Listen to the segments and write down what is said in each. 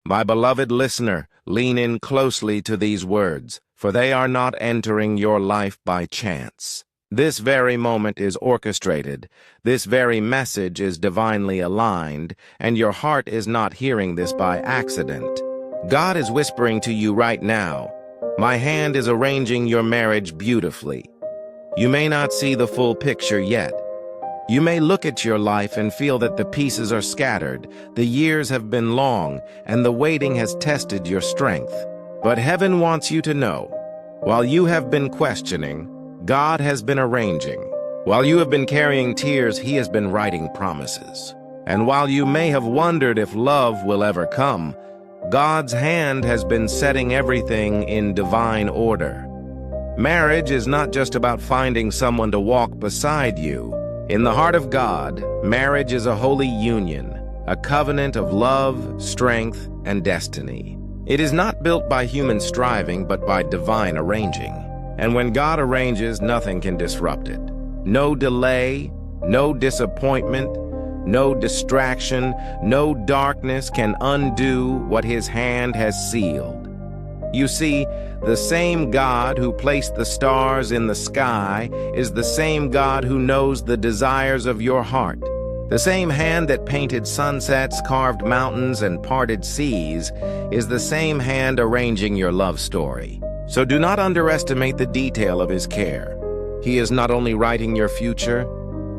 My beloved listener, lean in closely to these words, for they are not entering your life by chance. This very moment is orchestrated, this very message is divinely aligned, and your heart is not hearing this by accident. God is whispering to you right now, my hand is arranging your marriage beautifully. You may not see the full picture yet. You may look at your life and feel that the pieces are scattered, the years have been long, and the waiting has tested your strength. But heaven wants you to know, while you have been questioning, God has been arranging. While you have been carrying tears, He has been writing promises. And while you may have wondered if love will ever come, God's hand has been setting everything in divine order. Marriage is not just about finding someone to walk beside you. In the heart of God, marriage is a holy union, a covenant of love, strength, and destiny. It is not built by human striving, but by divine arranging. And when God arranges, nothing can disrupt it. No delay, no disappointment, no distraction, no darkness can undo what His hand has sealed. You see, the same God who placed the stars in the sky is the same God who knows the desires of your heart. The same hand that painted sunsets, carved mountains, and parted seas is the same hand arranging your love story. So do not underestimate the detail of His care. He is not only writing your future,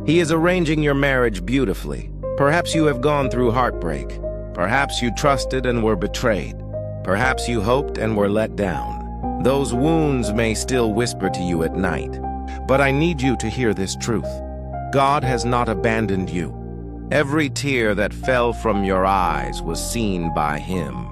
He is arranging your marriage beautifully. Perhaps you have gone through heartbreak. Perhaps you trusted and were betrayed. Perhaps you hoped and were let down. Those wounds may still whisper to you at night. But I need you to hear this truth. God has not abandoned you. Every tear that fell from your eyes was seen by Him.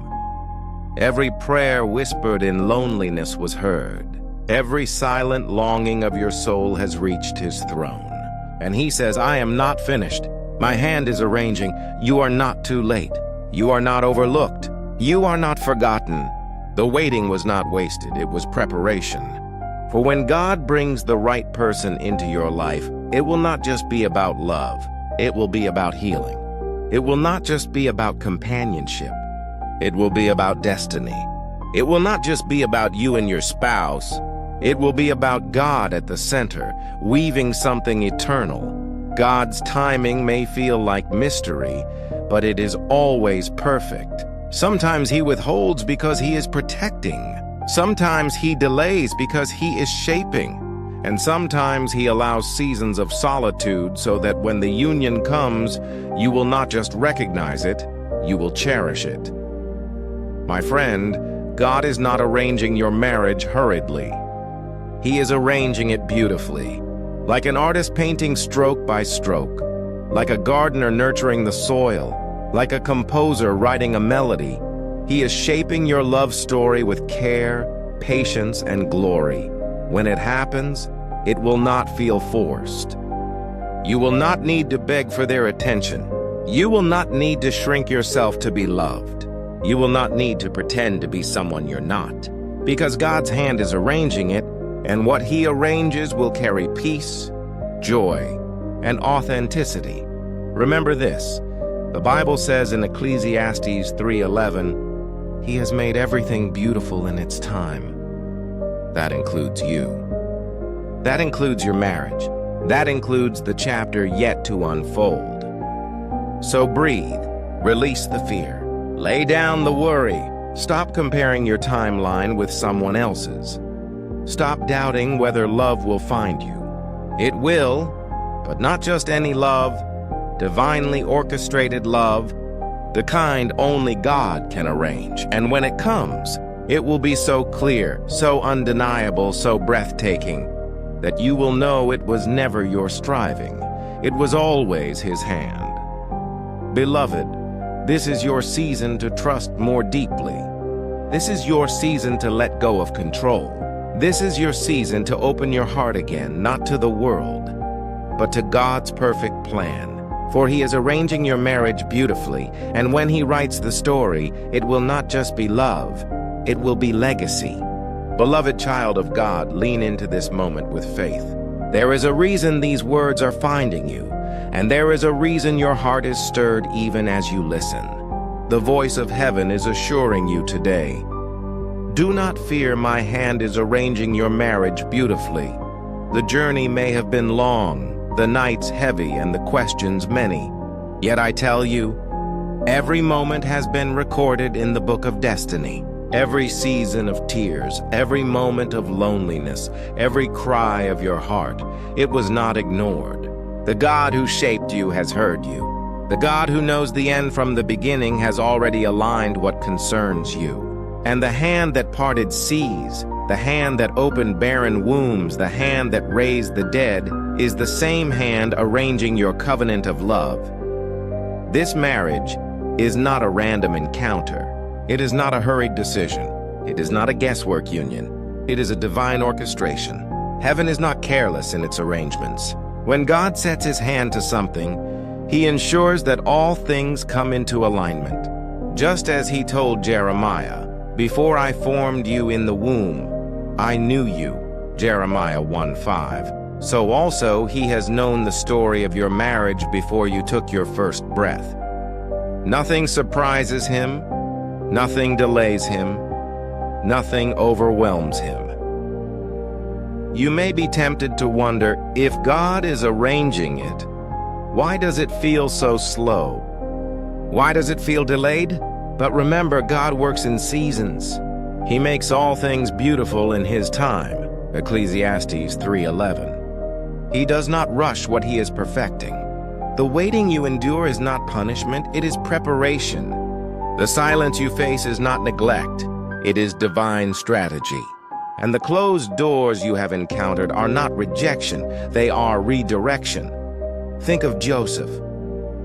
Every prayer whispered in loneliness was heard. Every silent longing of your soul has reached His throne. And He says, I am not finished. My hand is arranging. You are not too late. You are not overlooked. You are not forgotten. The waiting was not wasted, it was preparation. For when God brings the right person into your life, it will not just be about love, it will be about healing. It will not just be about companionship, it will be about destiny. It will not just be about you and your spouse, it will be about God at the center, weaving something eternal. God's timing may feel like mystery, but it is always perfect. Sometimes He withholds because He is protecting. Sometimes He delays because He is shaping. And sometimes He allows seasons of solitude so that when the union comes, you will not just recognize it, you will cherish it. My friend, God is not arranging your marriage hurriedly. He is arranging it beautifully, like an artist painting stroke by stroke, like a gardener nurturing the soil, like a composer writing a melody. He is shaping your love story with care, patience, and glory. When it happens, it will not feel forced. You will not need to beg for their attention. You will not need to shrink yourself to be loved. You will not need to pretend to be someone you're not, because God's hand is arranging it, and what He arranges will carry peace, joy, and authenticity. Remember this. The Bible says in Ecclesiastes 3:11, He has made everything beautiful in its time. That includes you. That includes your marriage. That includes the chapter yet to unfold. So breathe, release the fear, lay down the worry, stop comparing your timeline with someone else's. Stop doubting whether love will find you. It will, but not just any love, divinely orchestrated love, the kind only God can arrange. And when it comes, it will be so clear, so undeniable, so breathtaking, that you will know it was never your striving. It was always His hand. Beloved, this is your season to trust more deeply. This is your season to let go of control. This is your season to open your heart again, not to the world, but to God's perfect plan. For He is arranging your marriage beautifully, and when He writes the story, it will not just be love, it will be legacy. Beloved child of God, lean into this moment with faith. There is a reason these words are finding you, and there is a reason your heart is stirred even as you listen. The voice of heaven is assuring you today. Do not fear, my hand is arranging your marriage beautifully. The journey may have been long, the nights heavy, and the questions many. Yet I tell you, every moment has been recorded in the book of destiny. Every season of tears, every moment of loneliness, every cry of your heart, it was not ignored. The God who shaped you has heard you. The God who knows the end from the beginning has already aligned what concerns you. And the hand that parted seas, the hand that opened barren wombs, the hand that raised the dead, is the same hand arranging your covenant of love. This marriage is not a random encounter. It is not a hurried decision. It is not a guesswork union. It is a divine orchestration. Heaven is not careless in its arrangements. When God sets his hand to something, he ensures that all things come into alignment. Just as he told Jeremiah, "Before I formed you in the womb, I knew you," Jeremiah 1:5. So also he has known the story of your marriage before you took your first breath. Nothing surprises him. Nothing delays him. Nothing overwhelms him. You may be tempted to wonder, if God is arranging it, why does it feel so slow? Why does it feel delayed? But remember, God works in seasons. He makes all things beautiful in his time. Ecclesiastes 3:11. He does not rush what he is perfecting. The waiting you endure is not punishment, it is preparation. The silence you face is not neglect, it is divine strategy. And the closed doors you have encountered are not rejection, they are redirection. Think of Joseph.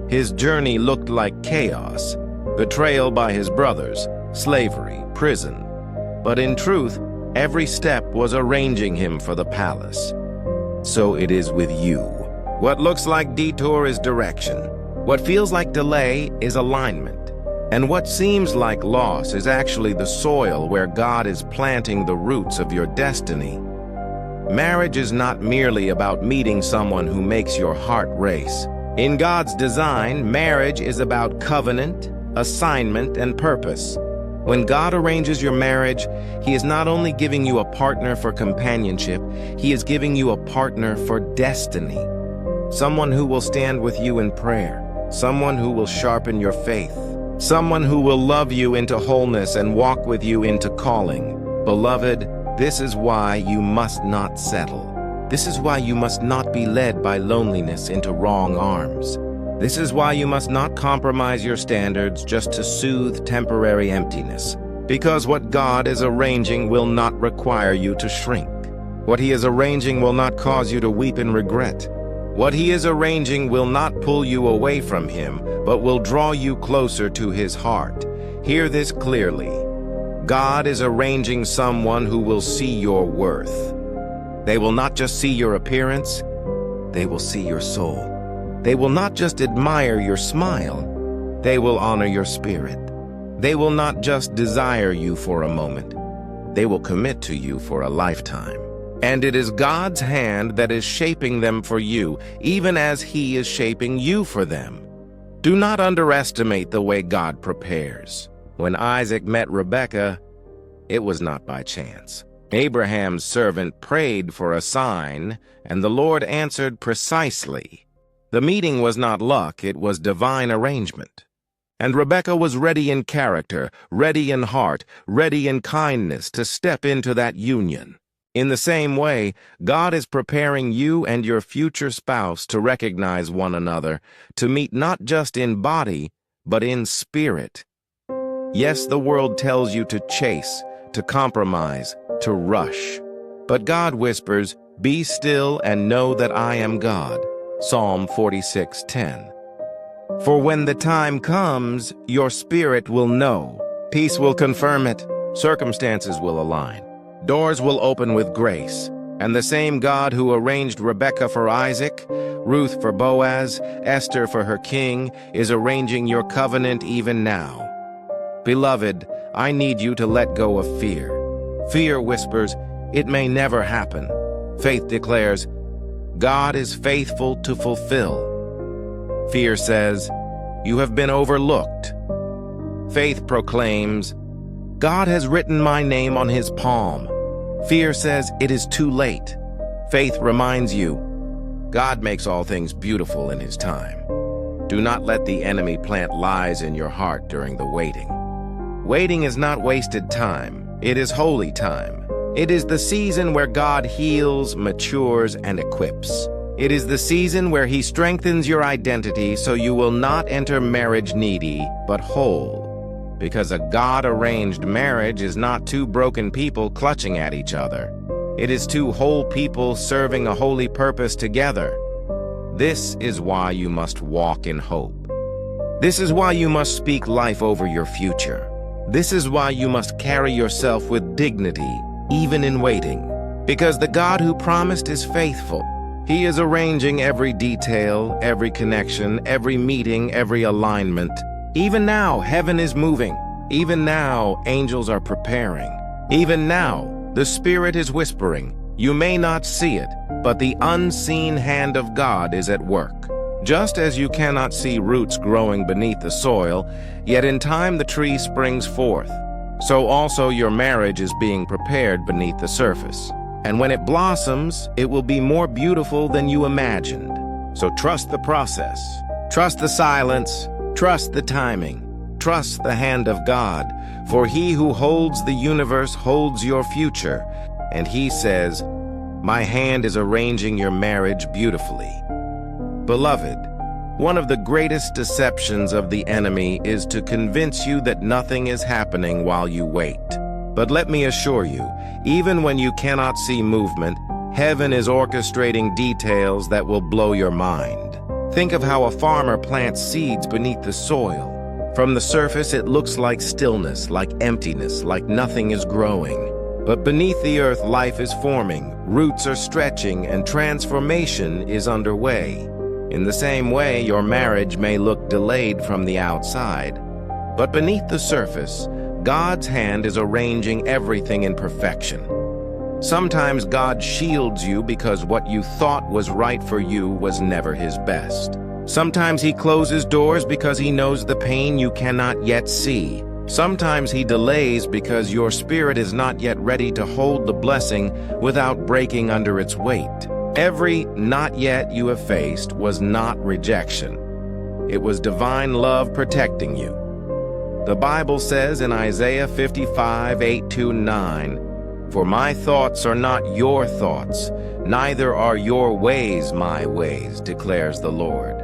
His journey looked like chaos, betrayal by his brothers, slavery, prison. But in truth, every step was arranging him for the palace. So it is with you. What looks like detour is direction. What feels like delay is alignment. And what seems like loss is actually the soil where God is planting the roots of your destiny. Marriage is not merely about meeting someone who makes your heart race. In God's design, marriage is about covenant, assignment, and purpose. When God arranges your marriage, he is not only giving you a partner for companionship, he is giving you a partner for destiny. Someone who will stand with you in prayer, someone who will sharpen your faith, someone who will love you into wholeness and walk with you into calling. Beloved, this is why you must not settle. This is why you must not be led by loneliness into wrong arms. This is why you must not compromise your standards just to soothe temporary emptiness. Because what God is arranging will not require you to shrink. What he is arranging will not cause you to weep in regret. What he is arranging will not pull you away from him, but will draw you closer to his heart. Hear this clearly. God is arranging someone who will see your worth. They will not just see your appearance, they will see your soul. They will not just admire your smile, they will honor your spirit. They will not just desire you for a moment, they will commit to you for a lifetime. And it is God's hand that is shaping them for you, even as he is shaping you for them. Do not underestimate the way God prepares. When Isaac met Rebekah, it was not by chance. Abraham's servant prayed for a sign, and the Lord answered precisely. The meeting was not luck, it was divine arrangement. And Rebekah was ready in character, ready in heart, ready in kindness to step into that union. In the same way, God is preparing you and your future spouse to recognize one another, to meet not just in body, but in spirit. Yes, the world tells you to chase, to compromise, to rush. But God whispers, "Be still and know that I am God." Psalm 46:10. For when the time comes, your spirit will know. Peace will confirm it. Circumstances will align. Doors will open with grace. And the same God who arranged Rebekah for Isaac, Ruth for Boaz, Esther for her king, is arranging your covenant even now. Beloved, I need you to let go of fear. Fear whispers, "It may never happen." Faith declares, "God is faithful to fulfill." Fear says, "You have been overlooked." Faith proclaims, God has written my name on his palm. Fear says it is too late. Faith reminds you, God makes all things beautiful in his time. Do not let the enemy plant lies in your heart during the waiting. Waiting is not wasted time. It is holy time. It is the season where God heals, matures, and equips. It is the season where he strengthens your identity so you will not enter marriage needy, but whole. Because a God-arranged marriage is not two broken people clutching at each other. It is two whole people serving a holy purpose together. This is why you must walk in hope. This is why you must speak life over your future. This is why you must carry yourself with dignity, even in waiting. Because the God who promised is faithful. He is arranging every detail, every connection, every meeting, every alignment. Even now, heaven is moving. Even now, angels are preparing. Even now, the Spirit is whispering. You may not see it, but the unseen hand of God is at work. Just as you cannot see roots growing beneath the soil, yet in time the tree springs forth, so also your marriage is being prepared beneath the surface. And when it blossoms, it will be more beautiful than you imagined. So trust the process. Trust the silence. Trust the timing. Trust the hand of God. For he who holds the universe holds your future. And he says, my hand is arranging your marriage beautifully. Beloved, one of the greatest deceptions of the enemy is to convince you that nothing is happening while you wait. But let me assure you, even when you cannot see movement, heaven is orchestrating details that will blow your mind. Think of how a farmer plants seeds beneath the soil. From the surface, it looks like stillness, like emptiness, like nothing is growing. But beneath the earth, life is forming, roots are stretching, and transformation is underway. In the same way, your marriage may look delayed from the outside, but beneath the surface, God's hand is arranging everything in perfection. Sometimes God shields you because what you thought was right for you was never his best. Sometimes he closes doors because he knows the pain you cannot yet see. Sometimes he delays because your spirit is not yet ready to hold the blessing without breaking under its weight. Every not yet you have faced was not rejection. It was divine love protecting you. The Bible says in Isaiah 55:8-9, for my thoughts are not your thoughts, neither are your ways my ways, declares the Lord.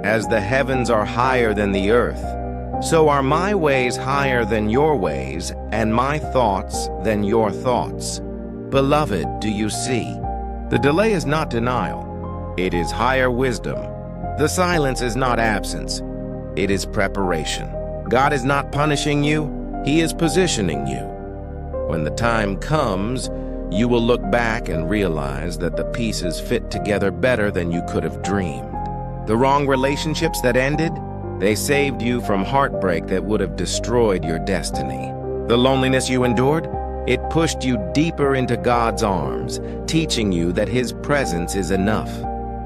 As the heavens are higher than the earth, so are my ways higher than your ways, and my thoughts than your thoughts. Beloved, do you see? The delay is not denial. It is higher wisdom. The silence is not absence. It is preparation. God is not punishing you. He is positioning you. When the time comes, you will look back and realize that the pieces fit together better than you could have dreamed. The wrong relationships that ended, they saved you from heartbreak that would have destroyed your destiny. The loneliness you endured, it pushed you deeper into God's arms, teaching you that his presence is enough.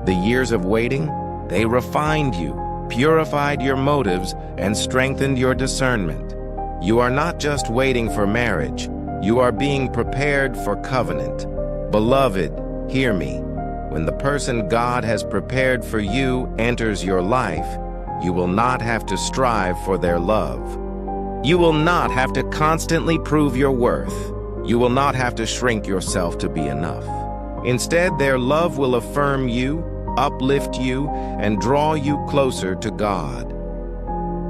The years of waiting, they refined you, purified your motives, and strengthened your discernment. You are not just waiting for marriage, you are being prepared for covenant. Beloved, hear me. When the person God has prepared for you enters your life, you will not have to strive for their love. You will not have to constantly prove your worth. You will not have to shrink yourself to be enough. Instead, their love will affirm you, uplift you, and draw you closer to God.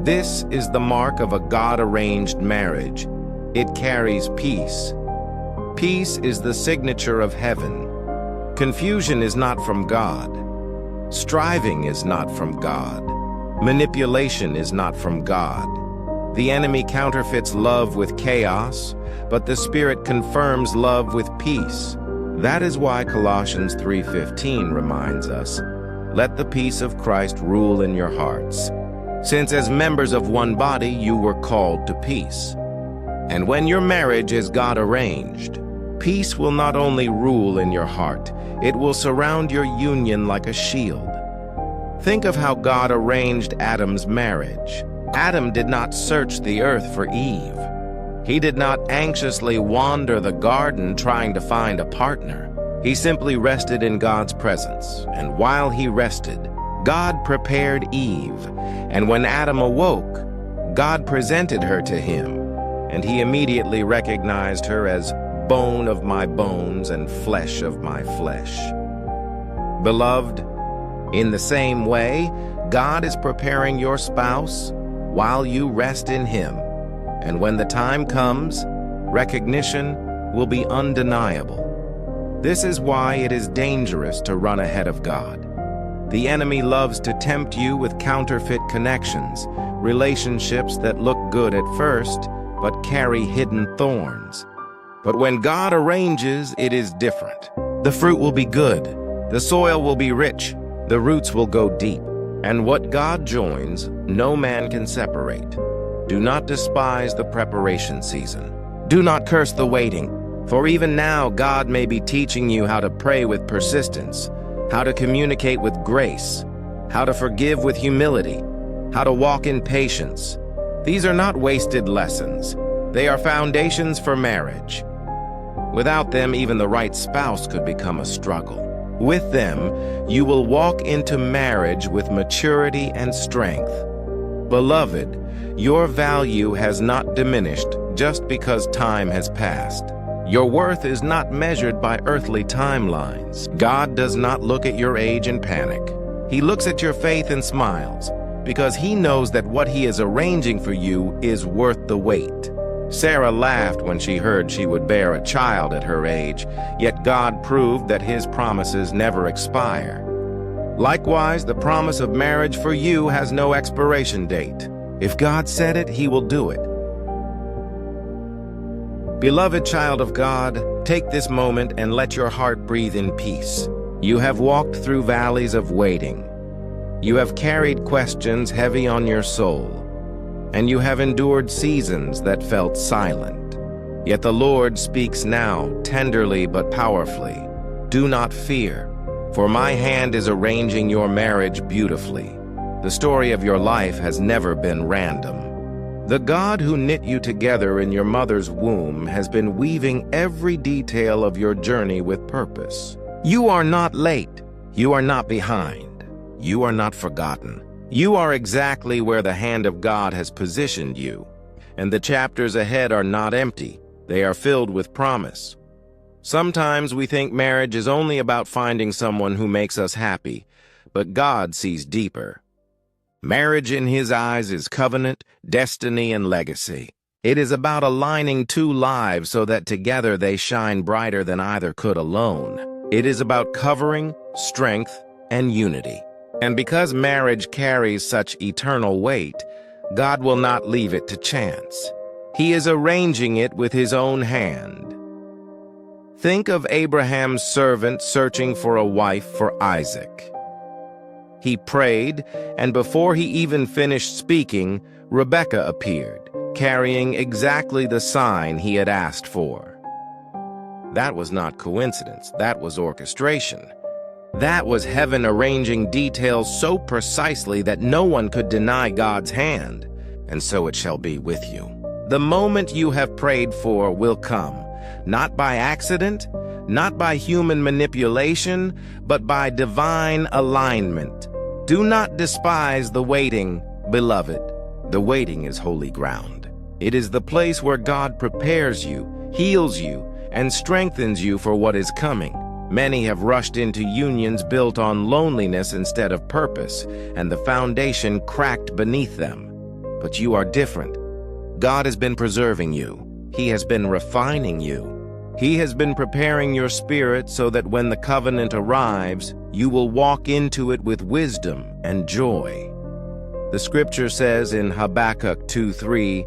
This is the mark of a God-arranged marriage. It carries peace. Peace is the signature of heaven. Confusion is not from God. Striving is not from God. Manipulation is not from God. The enemy counterfeits love with chaos, but the Spirit confirms love with peace. That is why Colossians 3:15 reminds us, let the peace of Christ rule in your hearts, since as members of one body you were called to peace. And when your marriage is God-arranged, peace will not only rule in your heart, it will surround your union like a shield. Think of how God arranged Adam's marriage. Adam did not search the earth for Eve. He did not anxiously wander the garden trying to find a partner. He simply rested in God's presence, and while he rested, God prepared Eve, and when Adam awoke, God presented her to him, and he immediately recognized her as bone of my bones and flesh of my flesh. Beloved, in the same way, God is preparing your spouse while you rest in him, and when the time comes, recognition will be undeniable. This is why it is dangerous to run ahead of God. The enemy loves to tempt you with counterfeit connections, relationships that look good at first, but carry hidden thorns. But when God arranges, it is different. The fruit will be good, the soil will be rich, the roots will go deep, and what God joins, no man can separate. Do not despise the preparation season. Do not curse the waiting. For even now, God may be teaching you how to pray with persistence, how to communicate with grace, how to forgive with humility, how to walk in patience. These are not wasted lessons. They are foundations for marriage. Without them, even the right spouse could become a struggle. With them, you will walk into marriage with maturity and strength. Beloved, your value has not diminished just because time has passed. Your worth is not measured by earthly timelines. God does not look at your age and panic. He looks at your faith and smiles, because he knows that what he is arranging for you is worth the wait. Sarah laughed when she heard she would bear a child at her age, yet God proved that his promises never expire. Likewise, the promise of marriage for you has no expiration date. If God said it, he will do it. Beloved child of God, take this moment and let your heart breathe in peace. You have walked through valleys of waiting. You have carried questions heavy on your soul, and you have endured seasons that felt silent. Yet the Lord speaks now, tenderly but powerfully. Do not fear, for my hand is arranging your marriage beautifully. The story of your life has never been random. The God who knit you together in your mother's womb has been weaving every detail of your journey with purpose. You are not late. You are not behind. You are not forgotten. You are exactly where the hand of God has positioned you. And the chapters ahead are not empty. They are filled with promise. Sometimes we think marriage is only about finding someone who makes us happy, but God sees deeper. Marriage in his eyes is covenant, destiny, and legacy. It is about aligning two lives so that together they shine brighter than either could alone. It is about covering, strength, and unity. And because marriage carries such eternal weight, God will not leave it to chance. He is arranging it with his own hand. Think of Abraham's servant searching for a wife for Isaac. He prayed, and before he even finished speaking, Rebekah appeared, carrying exactly the sign he had asked for. That was not coincidence, that was orchestration. That was heaven arranging details so precisely that no one could deny God's hand, and so it shall be with you. The moment you have prayed for will come, not by accident, not by human manipulation, but by divine alignment. Do not despise the waiting, beloved. The waiting is holy ground. It is the place where God prepares you, heals you, and strengthens you for what is coming. Many have rushed into unions built on loneliness instead of purpose, and the foundation cracked beneath them. But you are different. God has been preserving you. He has been refining you. He has been preparing your spirit so that when the covenant arrives, you will walk into it with wisdom and joy. The scripture says in Habakkuk 2:3,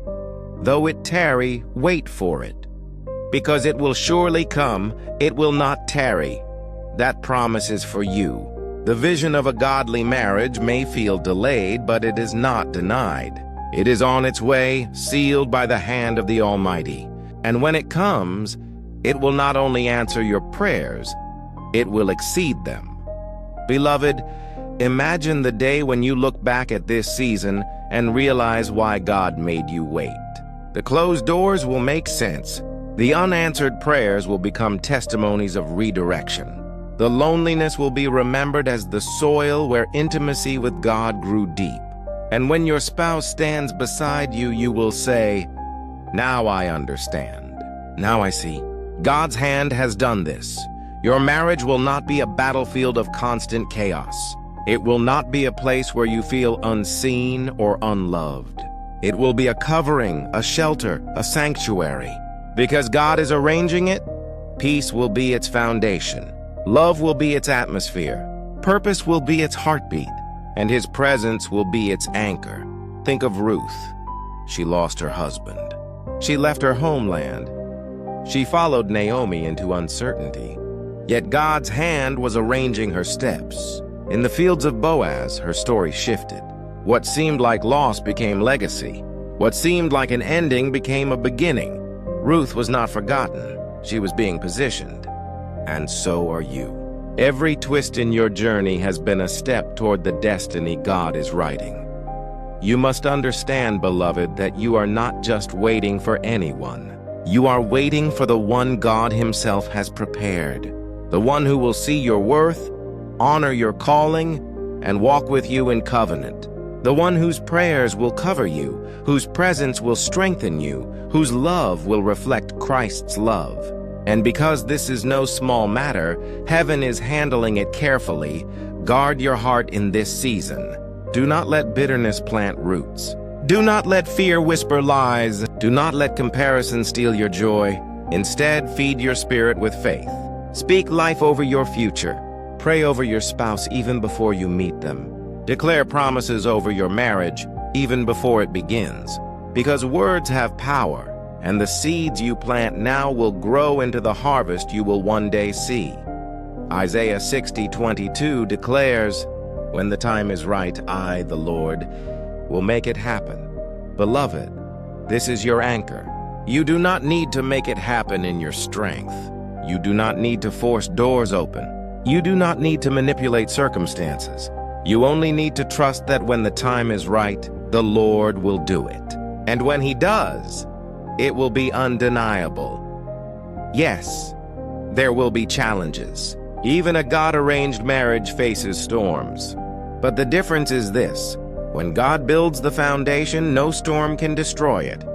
"Though it tarry, wait for it, because it will surely come, it will not tarry." That promise is for you. The vision of a godly marriage may feel delayed, but it is not denied. It is on its way, sealed by the hand of the Almighty. And when it comes, it will not only answer your prayers, it will exceed them. Beloved, Imagine the day when you look back at this season and realize why God made you wait. The closed doors will make sense. The unanswered prayers will become testimonies of redirection. The loneliness will be remembered as the soil where intimacy with God grew deep. And when your spouse stands beside you, you will say, "Now I understand. Now I see. God's hand has done this." Your marriage will not be a battlefield of constant chaos. It will not be a place where you feel unseen or unloved. It will be a covering, a shelter, a sanctuary. Because God is arranging it, peace will be its foundation. Love will be its atmosphere. Purpose will be its heartbeat. And His presence will be its anchor. Think of Ruth. She lost her husband. She left her homeland. She followed Naomi into uncertainty. Yet God's hand was arranging her steps. In the fields of Boaz, her story shifted. What seemed like loss became legacy. What seemed like an ending became a beginning. Ruth was not forgotten. She was being positioned. And so are you. Every twist in your journey has been a step toward the destiny God is writing. You must understand, beloved, that you are not just waiting for anyone. You are waiting for the one God Himself has prepared. The one who will see your worth, honor your calling, and walk with you in covenant. The one whose prayers will cover you, whose presence will strengthen you, whose love will reflect Christ's love. And because this is no small matter, heaven is handling it carefully. Guard your heart in this season. Do not let bitterness plant roots. Do not let fear whisper lies. Do not let comparison steal your joy. Instead, feed your spirit with faith. Speak life over your future. Pray over your spouse even before you meet them. Declare promises over your marriage even before it begins. Because words have power, and the seeds you plant now will grow into the harvest you will one day see. Isaiah 60:22 declares, "When the time is right, I, the Lord, will make it happen." Beloved, this is your anchor. You do not need to make it happen in your strength. You do not need to force doors open. You do not need to manipulate circumstances. You only need to trust that when the time is right, the Lord will do it. And when He does, it will be undeniable. Yes, there will be challenges. Even a God-arranged marriage faces storms. But the difference is this: when God builds the foundation, no storm can destroy it.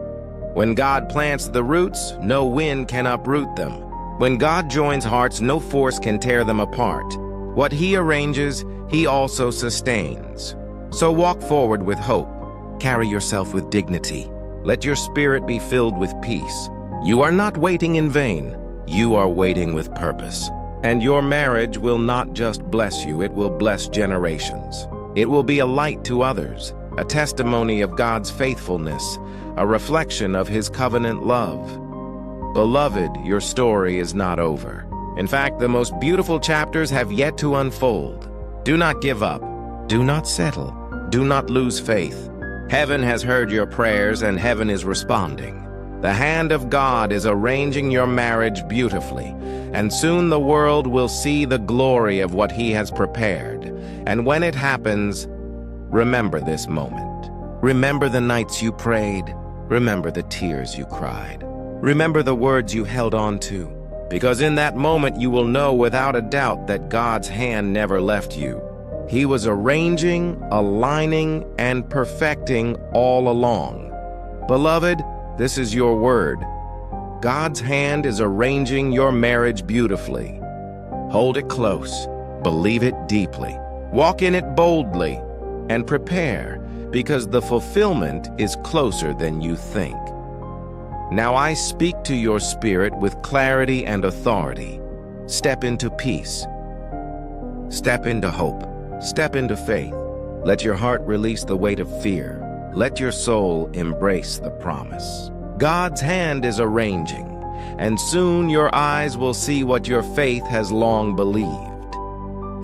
When God plants the roots, no wind can uproot them. When God joins hearts, no force can tear them apart. What He arranges, He also sustains. So walk forward with hope. Carry yourself with dignity. Let your spirit be filled with peace. You are not waiting in vain. You are waiting with purpose. And your marriage will not just bless you, it will bless generations. It will be a light to others, a testimony of God's faithfulness, a reflection of His covenant love. Beloved, your story is not over. In fact, the most beautiful chapters have yet to unfold. Do not give up. Do not settle. Do not lose faith. Heaven has heard your prayers and heaven is responding. The hand of God is arranging your marriage beautifully, and soon the world will see the glory of what He has prepared. And when it happens, remember this moment. Remember the nights you prayed. Remember the tears you cried. Remember the words you held on to, because in that moment you will know without a doubt that God's hand never left you. He was arranging, aligning, and perfecting all along. Beloved, this is your word. God's hand is arranging your marriage beautifully. Hold it close, believe it deeply, walk in it boldly, and prepare, because the fulfillment is closer than you think. Now I speak to your spirit with clarity and authority. Step into peace. Step into hope. Step into faith. Let your heart release the weight of fear. Let your soul embrace the promise. God's hand is arranging, and soon your eyes will see what your faith has long believed.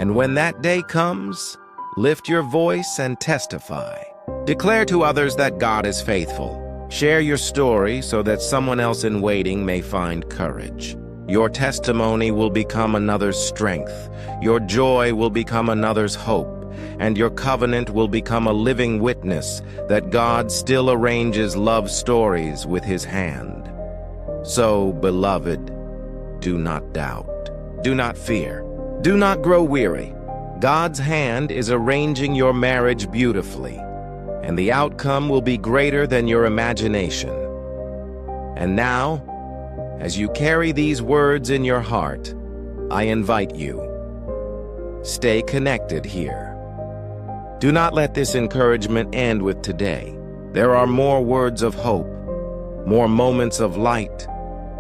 And when that day comes, lift your voice and testify. Declare to others that God is faithful. Share your story so that someone else in waiting may find courage. Your testimony will become another's strength. Your joy will become another's hope. and your covenant will become a living witness that God still arranges love stories with his hand. So, beloved, do not doubt. Do not fear. Do not grow weary. God's hand is arranging your marriage beautifully, and the outcome will be greater than your imagination. And now, as you carry these words in your heart, I invite you. Stay connected here. Do not let this encouragement end with today. There are more words of hope, more moments of light,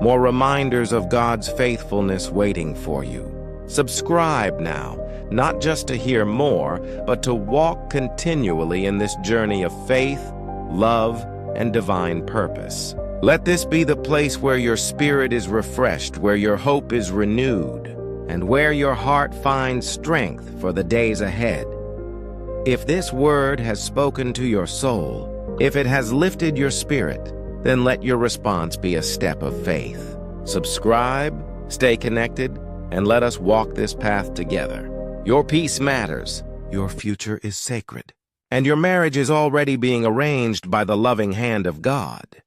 more reminders of God's faithfulness waiting for you. Subscribe now, not just to hear more, but to walk continually in this journey of faith, love, and divine purpose. Let this be the place where your spirit is refreshed, where your hope is renewed, and where your heart finds strength for the days ahead. If this word has spoken to your soul, if it has lifted your spirit, then let your response be a step of faith. Subscribe, stay connected, and let us walk this path together. Your peace matters, your future is sacred, and your marriage is already being arranged by the loving hand of God.